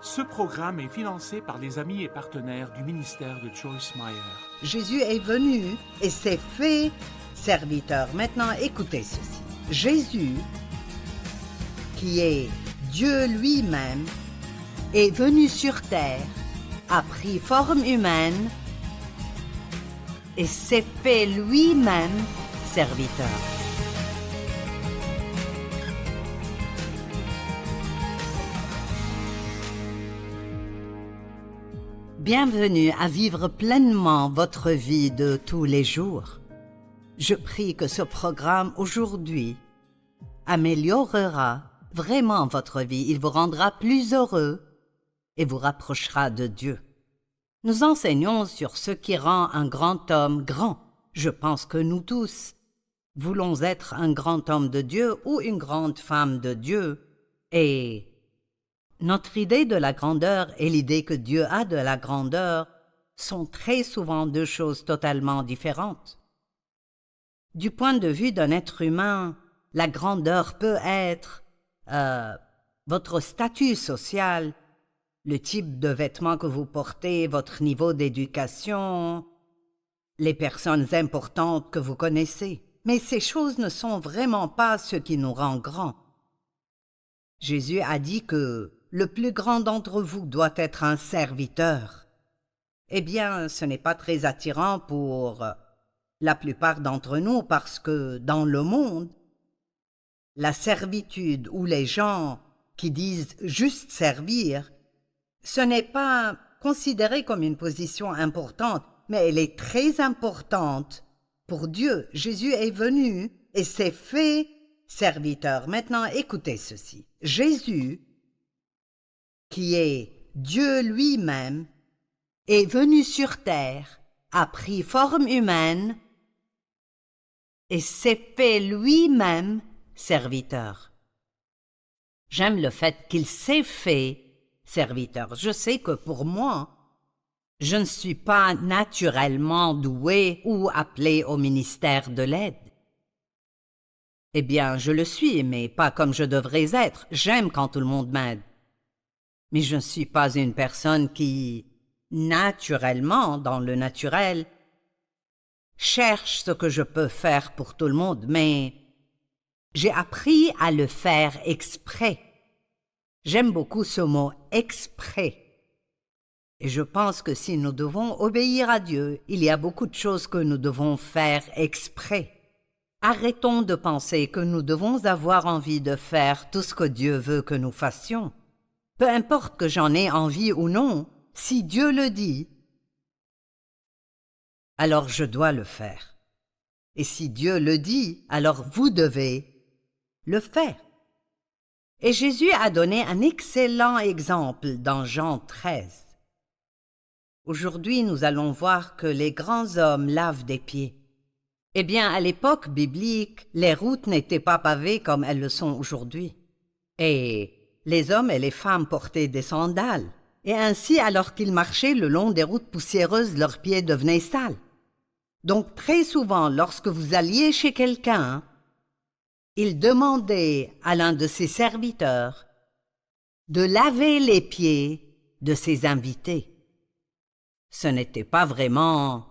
Ce programme est financé par les amis et partenaires du ministère de Joyce Meyer. Jésus est venu et s'est fait serviteur. Maintenant, écoutez ceci. Jésus, qui est Dieu lui-même, est venu sur terre, a pris forme humaine et s'est fait lui-même serviteur. Bienvenue à vivre pleinement votre vie de tous les jours. Je prie que ce programme aujourd'hui améliorera vraiment votre vie. Il vous rendra plus heureux et vous rapprochera de Dieu. Nous enseignons sur ce qui rend un grand homme grand. Je pense que nous tous voulons être un grand homme de Dieu ou une grande femme de Dieu. Et notre idée de la grandeur et l'idée que Dieu a de la grandeur sont très souvent deux choses totalement différentes. Du point de vue d'un être humain, la grandeur peut être votre statut social, le type de vêtements que vous portez, votre niveau d'éducation, les personnes importantes que vous connaissez. Mais ces choses ne sont vraiment pas ce qui nous rend grands. Jésus a dit que le plus grand d'entre vous doit être un serviteur. Eh bien, ce n'est pas très attirant pour la plupart d'entre nous parce que dans le monde, la servitude ou les gens qui disent juste servir, ce n'est pas considéré comme une position importante, mais elle est très importante pour Dieu. Jésus est venu et s'est fait serviteur. Maintenant, écoutez ceci. Jésus, qui est Dieu lui-même, est venu sur terre, a pris forme humaine et s'est fait lui-même serviteur. J'aime le fait qu'il s'est fait serviteur. Je sais que pour moi, je ne suis pas naturellement doué ou appelé au ministère de l'aide. Eh bien, je le suis, mais pas comme je devrais être. J'aime quand tout le monde m'aide. Mais je ne suis pas une personne qui, naturellement, dans le naturel, cherche ce que je peux faire pour tout le monde, mais j'ai appris à le faire exprès. J'aime beaucoup ce mot « exprès ». Et je pense que si nous devons obéir à Dieu, il y a beaucoup de choses que nous devons faire exprès. Arrêtons de penser que nous devons avoir envie de faire tout ce que Dieu veut que nous fassions. Peu importe que j'en ai envie ou non, si Dieu le dit, alors je dois le faire. Et si Dieu le dit, alors vous devez le faire. Et Jésus a donné un excellent exemple dans Jean 13. Aujourd'hui, nous allons voir que les grands hommes lavent des pieds. Eh bien, à l'époque biblique, les routes n'étaient pas pavées comme elles le sont aujourd'hui. Et les hommes et les femmes portaient des sandales. Et ainsi, alors qu'ils marchaient le long des routes poussiéreuses, leurs pieds devenaient sales. Donc, très souvent, lorsque vous alliez chez quelqu'un, il demandait à l'un de ses serviteurs de laver les pieds de ses invités. Ce n'était pas vraiment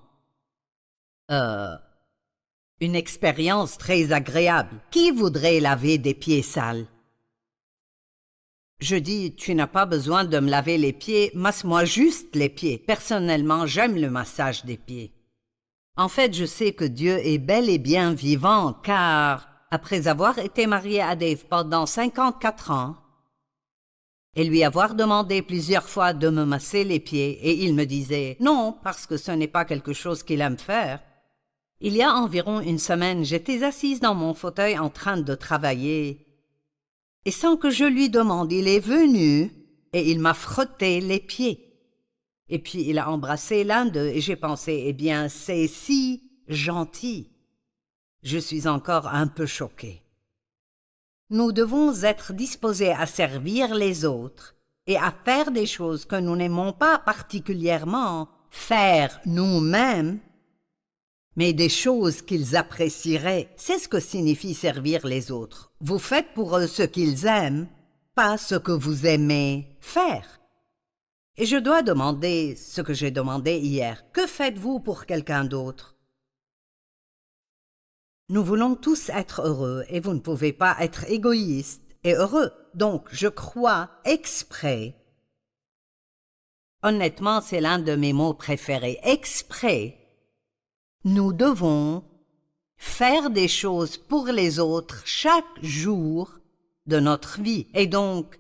une expérience très agréable. Qui voudrait laver des pieds sales? Je dis, tu n'as pas besoin de me laver les pieds, masse-moi juste les pieds. Personnellement, j'aime le massage des pieds. En fait, je sais que Dieu est bel et bien vivant, car après avoir été marié à Dave pendant 54 ans, et lui avoir demandé plusieurs fois de me masser les pieds, et il me disait non, parce que ce n'est pas quelque chose qu'il aime faire. Il y a environ une semaine, j'étais assise dans mon fauteuil en train de travailler, et sans que je lui demande, il est venu et il m'a frotté les pieds. Et puis il a embrassé l'un d'eux et j'ai pensé, eh bien, c'est si gentil. Je suis encore un peu choquée. Nous devons être disposés à servir les autres et à faire des choses que nous n'aimons pas particulièrement faire nous-mêmes, mais des choses qu'ils apprécieraient. C'est ce que signifie servir les autres. Vous faites pour eux ce qu'ils aiment, pas ce que vous aimez faire. Et je dois demander ce que j'ai demandé hier. Que faites-vous pour quelqu'un d'autre? Nous voulons tous être heureux et vous ne pouvez pas être égoïste et heureux. Donc, je crois exprès. Honnêtement, c'est l'un de mes mots préférés. Exprès. Nous devons faire des choses pour les autres chaque jour de notre vie. Et donc,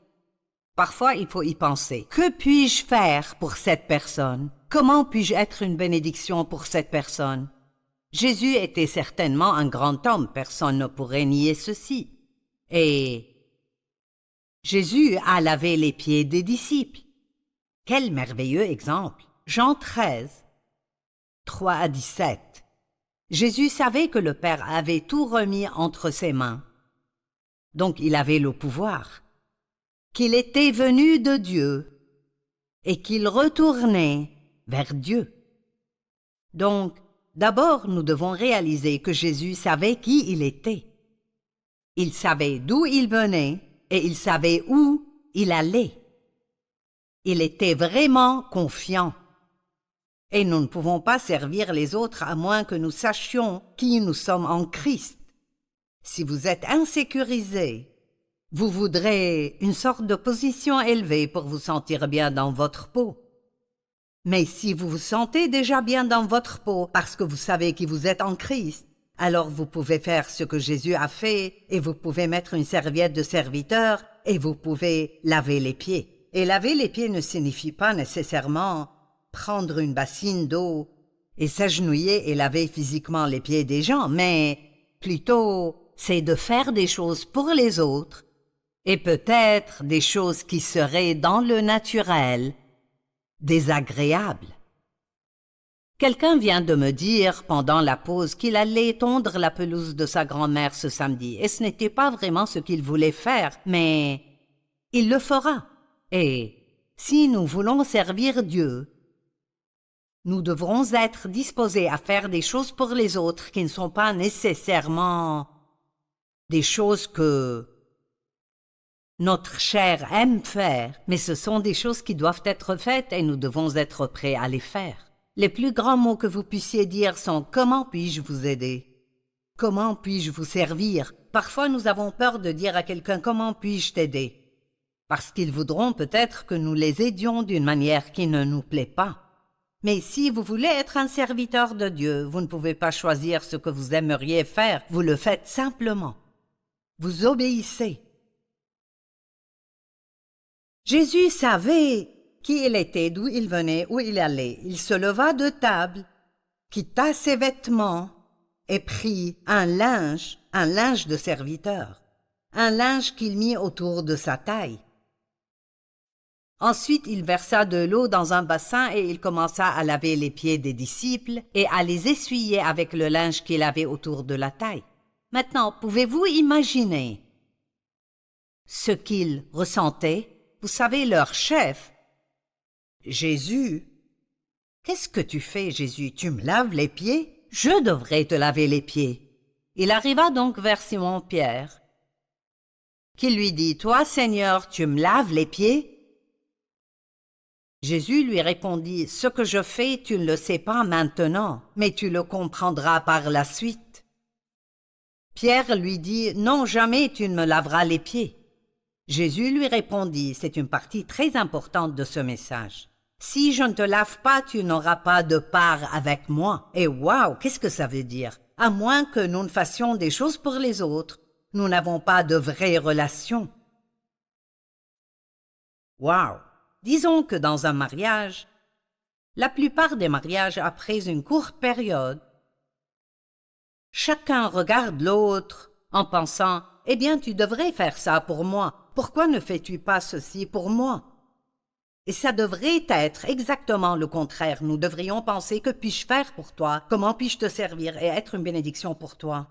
parfois, il faut y penser. Que puis-je faire pour cette personne? Comment puis-je être une bénédiction pour cette personne? Jésus était certainement un grand homme, personne ne pourrait nier ceci. Et Jésus a lavé les pieds des disciples. Quel merveilleux exemple! Jean 13, 3 à 17. Jésus savait que le Père avait tout remis entre ses mains. Donc il avait le pouvoir, qu'il était venu de Dieu et qu'il retournait vers Dieu. Donc, d'abord, nous devons réaliser que Jésus savait qui il était. Il savait d'où il venait et il savait où il allait. Il était vraiment confiant. Et nous ne pouvons pas servir les autres à moins que nous sachions qui nous sommes en Christ. Si vous êtes insécurisé, vous voudrez une sorte de position élevée pour vous sentir bien dans votre peau. Mais si vous vous sentez déjà bien dans votre peau parce que vous savez qui vous êtes en Christ, alors vous pouvez faire ce que Jésus a fait et vous pouvez mettre une serviette de serviteur et vous pouvez laver les pieds. Et laver les pieds ne signifie pas nécessairement prendre une bassine d'eau et s'agenouiller et laver physiquement les pieds des gens, mais plutôt c'est de faire des choses pour les autres et peut-être des choses qui seraient dans le naturel désagréables. Quelqu'un vient de me dire pendant la pause qu'il allait tondre la pelouse de sa grand-mère ce samedi, et ce n'était pas vraiment ce qu'il voulait faire, mais il le fera. Et si nous voulons servir Dieu, nous devrons être disposés à faire des choses pour les autres qui ne sont pas nécessairement des choses que notre chair aime faire, mais ce sont des choses qui doivent être faites et nous devons être prêts à les faire. Les plus grands mots que vous puissiez dire sont « Comment puis-je vous aider? Comment puis-je vous servir ?» Parfois, nous avons peur de dire à quelqu'un « Comment puis-je t'aider ?» parce qu'ils voudront peut-être que nous les aidions d'une manière qui ne nous plaît pas. Mais si vous voulez être un serviteur de Dieu, vous ne pouvez pas choisir ce que vous aimeriez faire, vous le faites simplement. Vous obéissez. Jésus savait qui il était, d'où il venait, où il allait. Il se leva de table, quitta ses vêtements et prit un linge de serviteur, un linge qu'il mit autour de sa taille. Ensuite, il versa de l'eau dans un bassin et il commença à laver les pieds des disciples et à les essuyer avec le linge qu'il avait autour de la taille. Maintenant, pouvez-vous imaginer ce qu'ils ressentaient? Vous savez, leur chef, Jésus. Qu'est-ce que tu fais, Jésus? Tu me laves les pieds? Je devrais te laver les pieds. Il arriva donc vers Simon-Pierre, qui lui dit, « Toi, Seigneur, tu me laves les pieds? » Jésus lui répondit, « Ce que je fais, tu ne le sais pas maintenant, mais tu le comprendras par la suite. » Pierre lui dit, « Non, jamais tu ne me laveras les pieds. » Jésus lui répondit, c'est une partie très importante de ce message. « Si je ne te lave pas, tu n'auras pas de part avec moi. » Et waouh, qu'est-ce que ça veut dire? À moins que nous ne fassions des choses pour les autres, nous n'avons pas de vraie relation. Waouh! Disons que dans un mariage, la plupart des mariages après une courte période, chacun regarde l'autre en pensant « Eh bien, tu devrais faire ça pour moi. Pourquoi ne fais-tu pas ceci pour moi ?» Et ça devrait être exactement le contraire. Nous devrions penser « Que puis-je faire pour toi? Comment puis-je te servir et être une bénédiction pour toi? »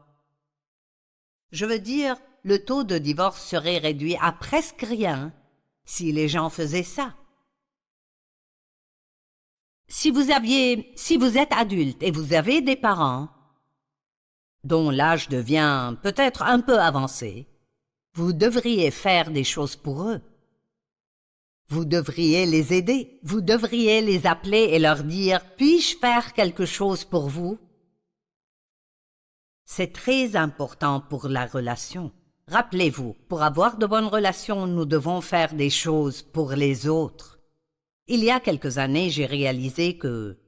Je veux dire, le taux de divorce serait réduit à presque rien si les gens faisaient ça. Si vous êtes adulte et vous avez des parents dont l'âge devient peut-être un peu avancé, vous devriez faire des choses pour eux. Vous devriez les aider. Vous devriez les appeler et leur dire « Puis-je faire quelque chose pour vous ?» C'est très important pour la relation. Rappelez-vous, pour avoir de bonnes relations, nous devons faire des choses pour les autres. Il y a quelques années, j'ai réalisé que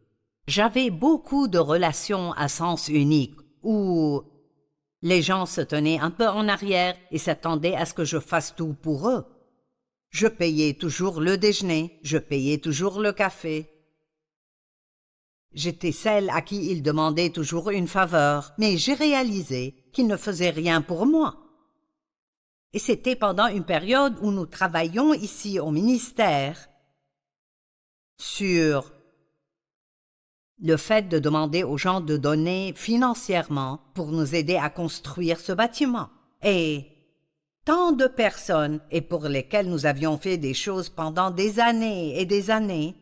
j'avais beaucoup de relations à sens unique où les gens se tenaient un peu en arrière et s'attendaient à ce que je fasse tout pour eux. Je payais toujours le déjeuner, je payais toujours le café. J'étais celle à qui ils demandaient toujours une faveur, mais j'ai réalisé qu'ils ne faisaient rien pour moi. Et c'était pendant une période où nous travaillions ici au ministère sur le fait de demander aux gens de donner financièrement pour nous aider à construire ce bâtiment. Et tant de personnes, et pour lesquelles nous avions fait des choses pendant des années et des années,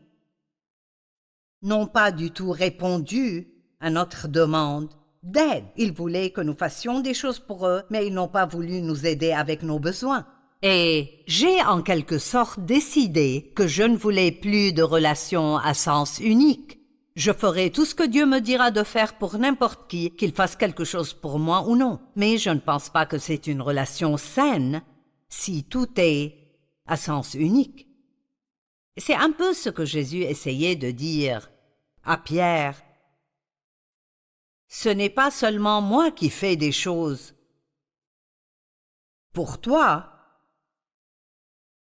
n'ont pas du tout répondu à notre demande d'aide. Ils voulaient que nous fassions des choses pour eux, mais ils n'ont pas voulu nous aider avec nos besoins. Et j'ai en quelque sorte décidé que je ne voulais plus de relations à sens unique. Je ferai tout ce que Dieu me dira de faire pour n'importe qui, qu'il fasse quelque chose pour moi ou non. Mais je ne pense pas que c'est une relation saine si tout est à sens unique. C'est un peu ce que Jésus essayait de dire à Pierre. Ce n'est pas seulement moi qui fais des choses pour toi,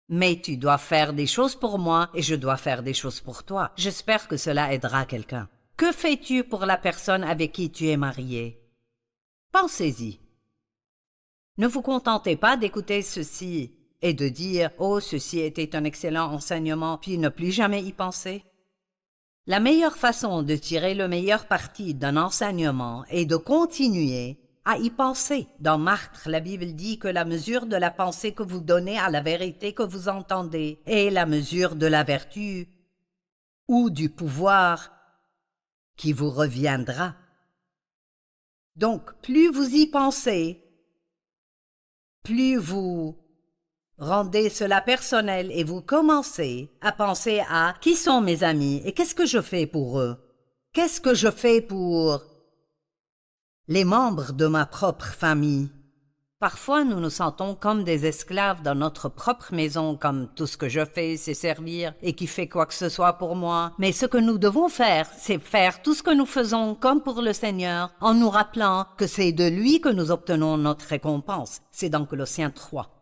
mais tu dois faire des choses pour moi et je dois faire des choses pour toi. J'espère que cela aidera quelqu'un. Que fais-tu pour la personne avec qui tu es marié? Pensez-y. Ne vous contentez pas d'écouter ceci et de dire « Oh, ceci était un excellent enseignement » puis ne plus jamais y penser. La meilleure façon de tirer le meilleur parti d'un enseignement est de continuer à y penser. Dans Marc, la Bible dit que la mesure de la pensée que vous donnez à la vérité que vous entendez est la mesure de la vertu ou du pouvoir qui vous reviendra. Donc, plus vous y pensez, plus vous rendez cela personnel et vous commencez à penser à qui sont mes amis et qu'est-ce que je fais pour eux? Qu'est-ce que je fais pour les membres de ma propre famille? Parfois, nous nous sentons comme des esclaves dans notre propre maison, comme tout ce que je fais, c'est servir et qui fait quoi que ce soit pour moi. Mais ce que nous devons faire, c'est faire tout ce que nous faisons comme pour le Seigneur, en nous rappelant que c'est de lui que nous obtenons notre récompense. C'est dans Colossiens 3.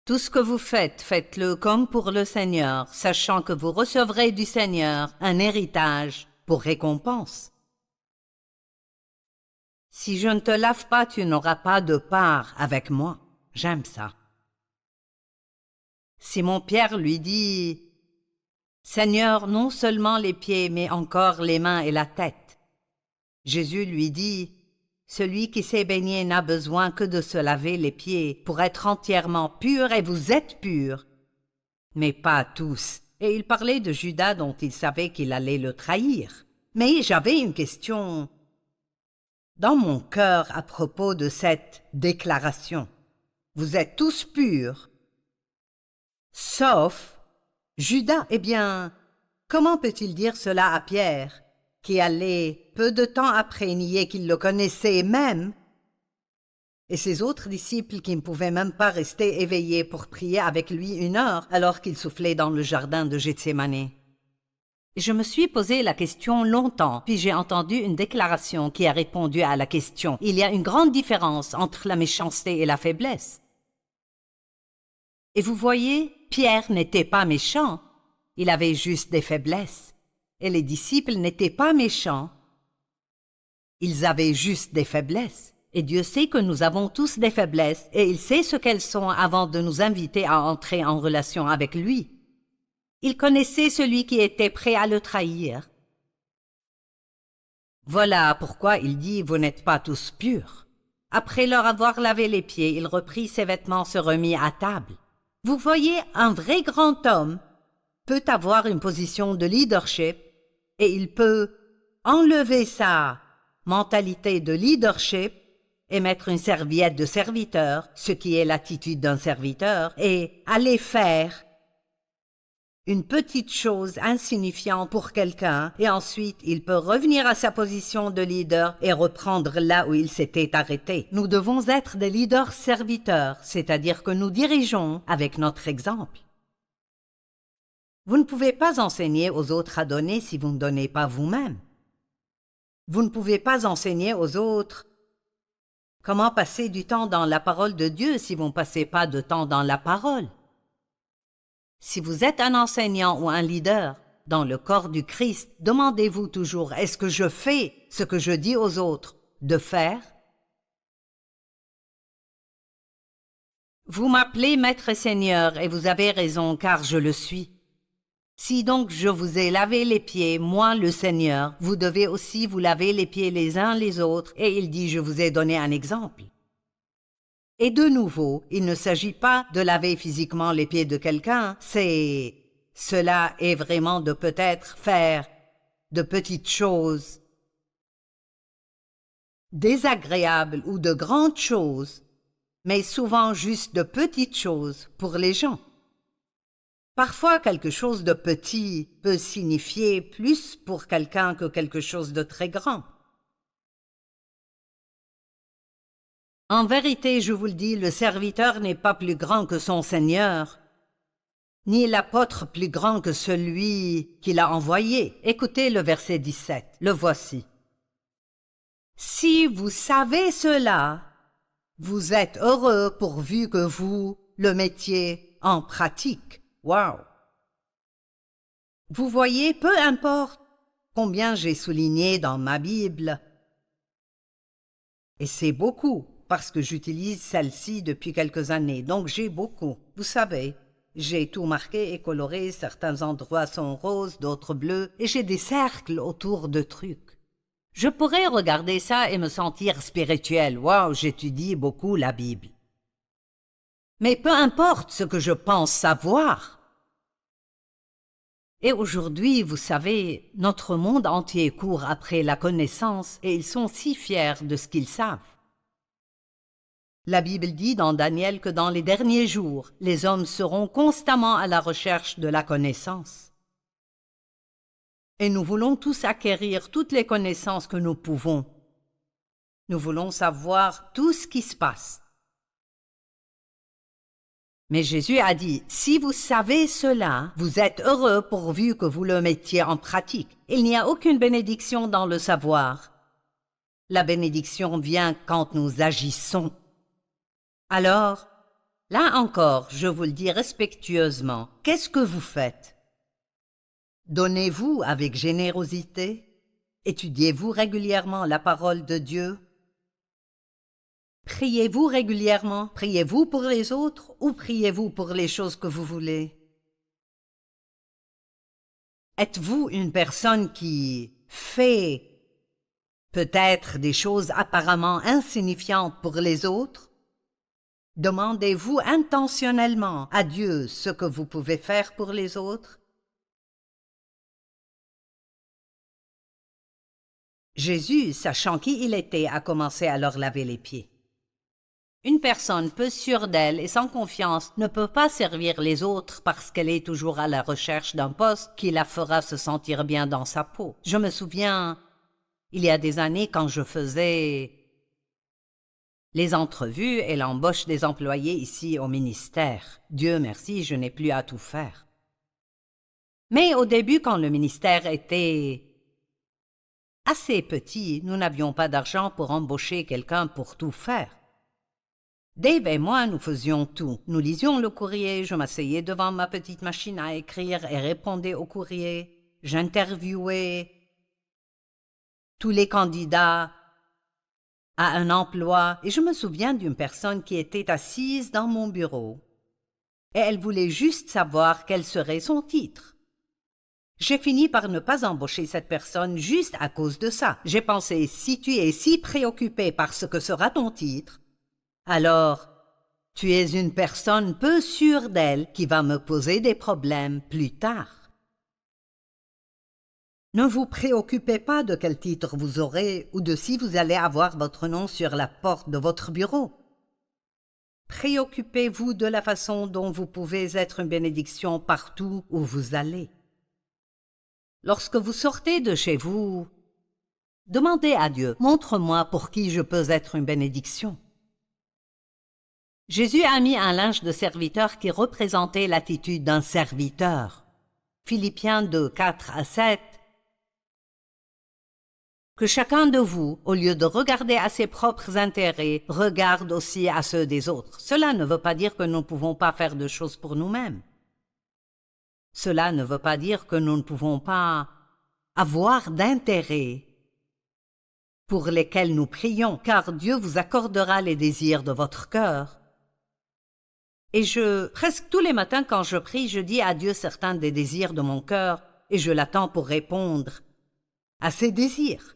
Tout ce que vous faites, faites-le comme pour le Seigneur, sachant que vous recevrez du Seigneur un héritage pour récompense. Si je ne te lave pas, tu n'auras pas de part avec moi. J'aime ça. Simon-Pierre lui dit, « Seigneur, non seulement les pieds, mais encore les mains et la tête. » Jésus lui dit, « Celui qui s'est baigné n'a besoin que de se laver les pieds pour être entièrement pur, et vous êtes purs, mais pas tous. » Et il parlait de Judas dont il savait qu'il allait le trahir. Mais j'avais une question dans mon cœur à propos de cette déclaration. Vous êtes tous purs, sauf Judas. Eh bien, comment peut-il dire cela à Pierre, qui allait peu de temps après nier qu'il le connaissait même, et ses autres disciples qui ne pouvaient même pas rester éveillés pour prier avec lui 1 heure alors qu'il soufflait dans le jardin de Gethsémani? Je me suis posé la question longtemps, puis j'ai entendu une déclaration qui a répondu à la question. Il y a une grande différence entre la méchanceté et la faiblesse. Et vous voyez, Pierre n'était pas méchant, il avait juste des faiblesses. Et les disciples n'étaient pas méchants, ils avaient juste des faiblesses. Et Dieu sait que nous avons tous des faiblesses, et il sait ce qu'elles sont avant de nous inviter à entrer en relation avec lui. Il connaissait celui qui était prêt à le trahir. Voilà pourquoi il dit « Vous n'êtes pas tous purs ». Après leur avoir lavé les pieds, il reprit ses vêtements, se remit à table. Vous voyez, un vrai grand homme peut avoir une position de leadership et il peut enlever sa mentalité de leadership et mettre une serviette de serviteur, ce qui est l'attitude d'un serviteur, et aller faire une petite chose insignifiante pour quelqu'un et ensuite il peut revenir à sa position de leader et reprendre là où il s'était arrêté. Nous devons être des leaders serviteurs, c'est-à-dire que nous dirigeons avec notre exemple. Vous ne pouvez pas enseigner aux autres à donner si vous ne donnez pas vous-même. Vous ne pouvez pas enseigner aux autres comment passer du temps dans la parole de Dieu si vous ne passez pas de temps dans la parole. Si vous êtes un enseignant ou un leader dans le corps du Christ, demandez-vous toujours, est-ce que je fais ce que je dis aux autres de faire? Vous m'appelez Maître Seigneur et vous avez raison car je le suis. Si donc je vous ai lavé les pieds, moi le Seigneur, vous devez aussi vous laver les pieds les uns les autres, et il dit, je vous ai donné un exemple. Et de nouveau, il ne s'agit pas de laver physiquement les pieds de quelqu'un, cela est vraiment de peut-être faire de petites choses désagréables ou de grandes choses, mais souvent juste de petites choses pour les gens. Parfois, quelque chose de petit peut signifier plus pour quelqu'un que quelque chose de très grand. En vérité, je vous le dis, le serviteur n'est pas plus grand que son Seigneur, ni l'apôtre plus grand que celui qui l'a envoyé. Écoutez le verset 17, le voici. Si vous savez cela, vous êtes heureux pourvu que vous le mettiez en pratique. Wow! Vous voyez, peu importe combien j'ai souligné dans ma Bible, et c'est beaucoup, parce que j'utilise celle-ci depuis quelques années, donc j'ai beaucoup. Vous savez, j'ai tout marqué et coloré, certains endroits sont roses, d'autres bleus, et j'ai des cercles autour de trucs. Je pourrais regarder ça et me sentir spirituel. Waouh, j'étudie beaucoup la Bible. Mais peu importe ce que je pense savoir. Et aujourd'hui, vous savez, notre monde entier court après la connaissance et ils sont si fiers de ce qu'ils savent. La Bible dit dans Daniel que dans les derniers jours, les hommes seront constamment à la recherche de la connaissance. Et nous voulons tous acquérir toutes les connaissances que nous pouvons. Nous voulons savoir tout ce qui se passe. Mais Jésus a dit, si vous savez cela, vous êtes heureux pourvu que vous le mettiez en pratique. Il n'y a aucune bénédiction dans le savoir. La bénédiction vient quand nous agissons. Alors, là encore, je vous le dis respectueusement, qu'est-ce que vous faites? Donnez-vous avec générosité? Étudiez-vous régulièrement la parole de Dieu? Priez-vous régulièrement? Priez-vous pour les autres ou priez-vous pour les choses que vous voulez? Êtes-vous une personne qui fait peut-être des choses apparemment insignifiantes pour les autres? Demandez-vous intentionnellement à Dieu ce que vous pouvez faire pour les autres? Jésus, sachant qui il était, a commencé à leur laver les pieds. Une personne peu sûre d'elle et sans confiance ne peut pas servir les autres parce qu'elle est toujours à la recherche d'un poste qui la fera se sentir bien dans sa peau. Je me souviens, il y a des années quand je faisais les entrevues et l'embauche des employés ici au ministère. Dieu merci, je n'ai plus à tout faire. Mais au début, quand le ministère était assez petit, nous n'avions pas d'argent pour embaucher quelqu'un pour tout faire. Dave et moi, nous faisions tout. Nous lisions le courrier, je m'asseyais devant ma petite machine à écrire et répondais au courrier. J'interviewais tous les candidats à un emploi. Et je me souviens d'une personne qui était assise dans mon bureau. Et elle voulait juste savoir quel serait son titre. J'ai fini par ne pas embaucher cette personne juste à cause de ça. J'ai pensé, si tu es si préoccupé par ce que sera ton titre, alors, tu es une personne peu sûre d'elle qui va me poser des problèmes plus tard. Ne vous préoccupez pas de quel titre vous aurez ou de si vous allez avoir votre nom sur la porte de votre bureau. Préoccupez-vous de la façon dont vous pouvez être une bénédiction partout où vous allez. Lorsque vous sortez de chez vous, demandez à Dieu, montre-moi pour qui je peux être une bénédiction. Jésus a mis un linge de serviteur qui représentait l'attitude d'un serviteur. Philippiens 2, 4-7. Que chacun de vous, au lieu de regarder à ses propres intérêts, regarde aussi à ceux des autres. Cela ne veut pas dire que nous ne pouvons pas faire de choses pour nous-mêmes. Cela ne veut pas dire que nous ne pouvons pas avoir d'intérêt pour lesquels nous prions, car Dieu vous accordera les désirs de votre cœur. Et presque tous les matins quand je prie, je dis à Dieu certains des désirs de mon cœur et je l'attends pour répondre à ses désirs.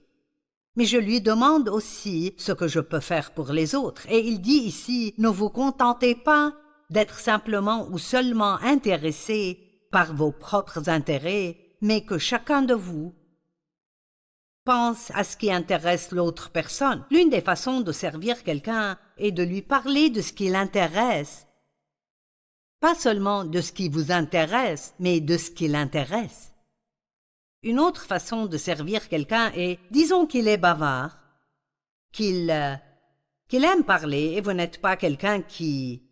Mais je lui demande aussi ce que je peux faire pour les autres. Et il dit ici, ne vous contentez pas d'être simplement ou seulement intéressé par vos propres intérêts, mais que chacun de vous pense à ce qui intéresse l'autre personne. L'une des façons de servir quelqu'un est de lui parler de ce qui l'intéresse. Pas seulement de ce qui vous intéresse, mais de ce qui l'intéresse. Une autre façon de servir quelqu'un est, disons qu'il est bavard, qu'il aime parler et vous n'êtes pas quelqu'un qui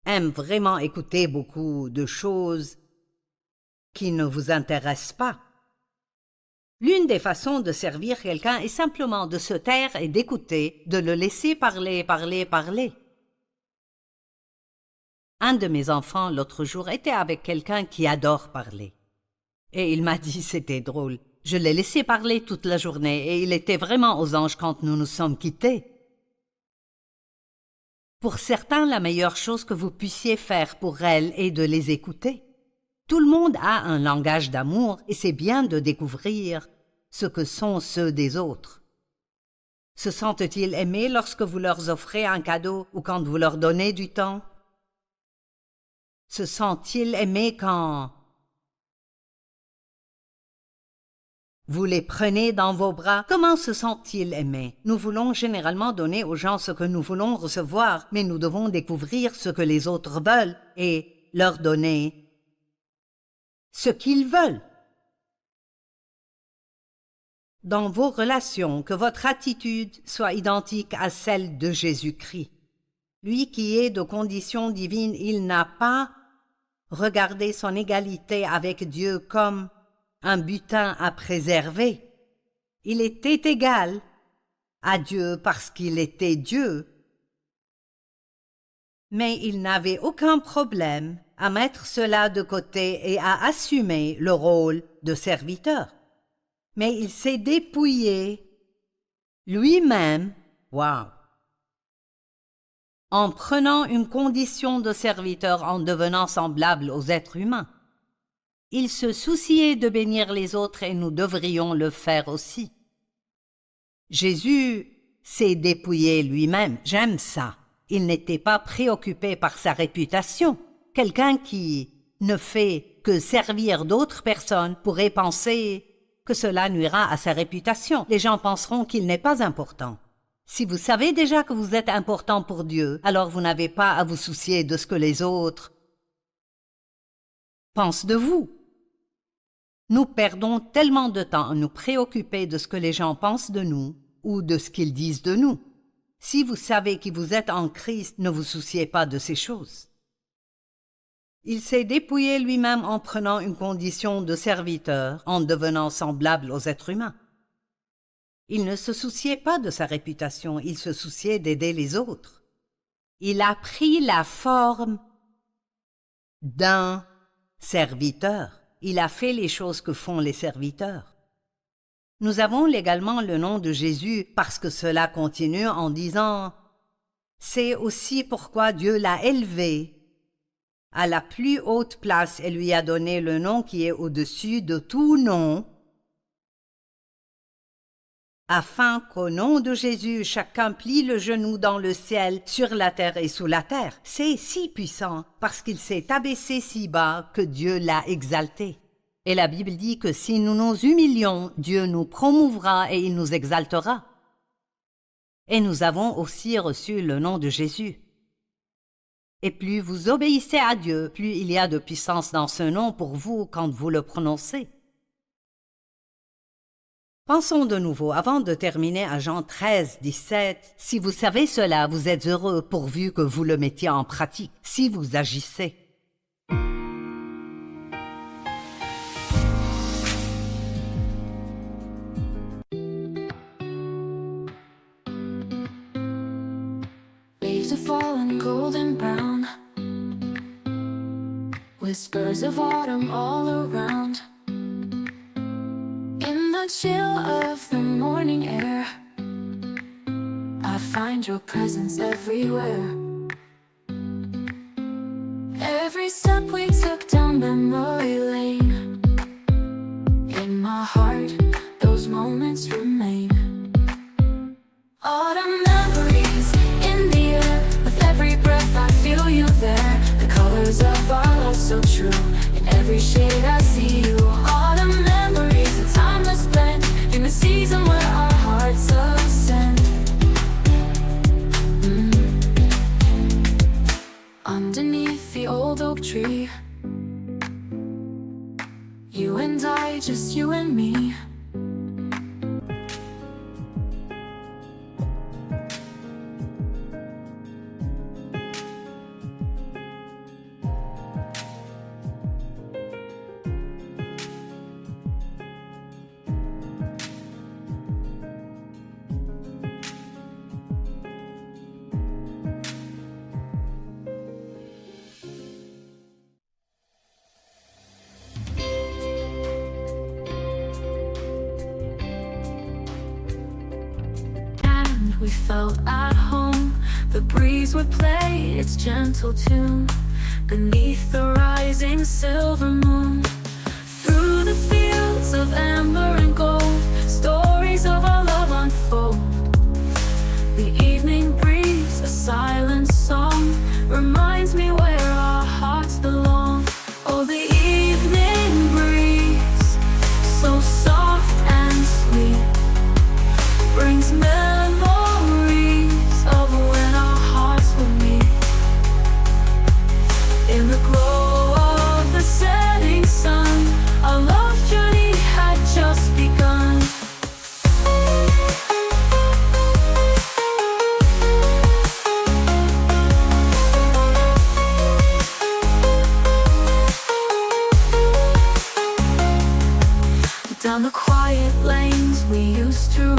aime vraiment écouter beaucoup de choses qui ne vous intéressent pas. L'une des façons de servir quelqu'un est simplement de se taire et d'écouter, de le laisser parler. Un de mes enfants, l'autre jour, était avec quelqu'un qui adore parler. Et il m'a dit, c'était drôle. Je l'ai laissé parler toute la journée et il était vraiment aux anges quand nous nous sommes quittés. Pour certains, la meilleure chose que vous puissiez faire pour elles est de les écouter. Tout le monde a un langage d'amour et c'est bien de découvrir ce que sont ceux des autres. Se sentent-ils aimés lorsque vous leur offrez un cadeau ou quand vous leur donnez du temps? Se sentent-ils aimés quand vous les prenez dans vos bras? Comment se sentent-ils aimés? Nous voulons généralement donner aux gens ce que nous voulons recevoir, mais nous devons découvrir ce que les autres veulent et leur donner ce qu'ils veulent. Dans vos relations, que votre attitude soit identique à celle de Jésus-Christ. Lui qui est de condition divine, il n'a pas regardé son égalité avec Dieu comme un butin à préserver. Il était égal à Dieu parce qu'il était Dieu. Mais il n'avait aucun problème à mettre cela de côté et à assumer le rôle de serviteur. Mais il s'est dépouillé lui-même, en prenant une condition de serviteur en devenant semblable aux êtres humains. Il se souciait de bénir les autres et nous devrions le faire aussi. Jésus s'est dépouillé lui-même, j'aime ça. Il n'était pas préoccupé par sa réputation. Quelqu'un qui ne fait que servir d'autres personnes pourrait penser que cela nuira à sa réputation. Les gens penseront qu'il n'est pas important. Si vous savez déjà que vous êtes important pour Dieu, alors vous n'avez pas à vous soucier de ce que les autres pensent de vous. Nous perdons tellement de temps à nous préoccuper de ce que les gens pensent de nous ou de ce qu'ils disent de nous. Si vous savez qui vous êtes en Christ, ne vous souciez pas de ces choses. Il s'est dépouillé lui-même en prenant une condition de serviteur, en devenant semblable aux êtres humains. Il ne se souciait pas de sa réputation, il se souciait d'aider les autres. Il a pris la forme d'un serviteur. Il a fait les choses que font les serviteurs. Nous avons légalement le nom de Jésus parce que cela continue en disant « C'est aussi pourquoi Dieu l'a élevé à la plus haute place et lui a donné le nom qui est au-dessus de tout nom, afin qu'au nom de Jésus, chacun plie le genou dans le ciel, sur la terre et sous la terre. C'est si puissant parce qu'il s'est abaissé si bas que Dieu l'a exalté. Et la Bible dit que si nous nous humilions, Dieu nous promouvra et il nous exaltera. Et nous avons aussi reçu le nom de Jésus. Et plus vous obéissez à Dieu, plus il y a de puissance dans ce nom pour vous quand vous le prononcez. Pensons de nouveau, avant de terminer, à Jean 13, 17. Si vous savez cela, vous êtes heureux pourvu que vous le mettiez en pratique, si vous agissez. Leaves are fallen golden brown, whispers of autumn all around. In the chill of the morning air, I find your presence everywhere. Every step we took down memory lane, in my heart, those moments remain. Autumn memories in the air, with every breath I feel you there. The colors of our love so true, in every shade I see you. Autumn memories, a timeless blend, in the season where our hearts ascend. Underneath the old oak tree, you and I, just you and me. We felt at home, the breeze would play its gentle tune beneath the rising silver moon. Through the fields of amber and gold, stories of our love unfold. The evening breeze, a silent song, reminds me where our hearts belong. Oh, the evening breeze, so soft and sweet, brings memories of when our hearts were meet. In the glow of the setting sun, our love journey had just begun. Down the quiet lanes we used to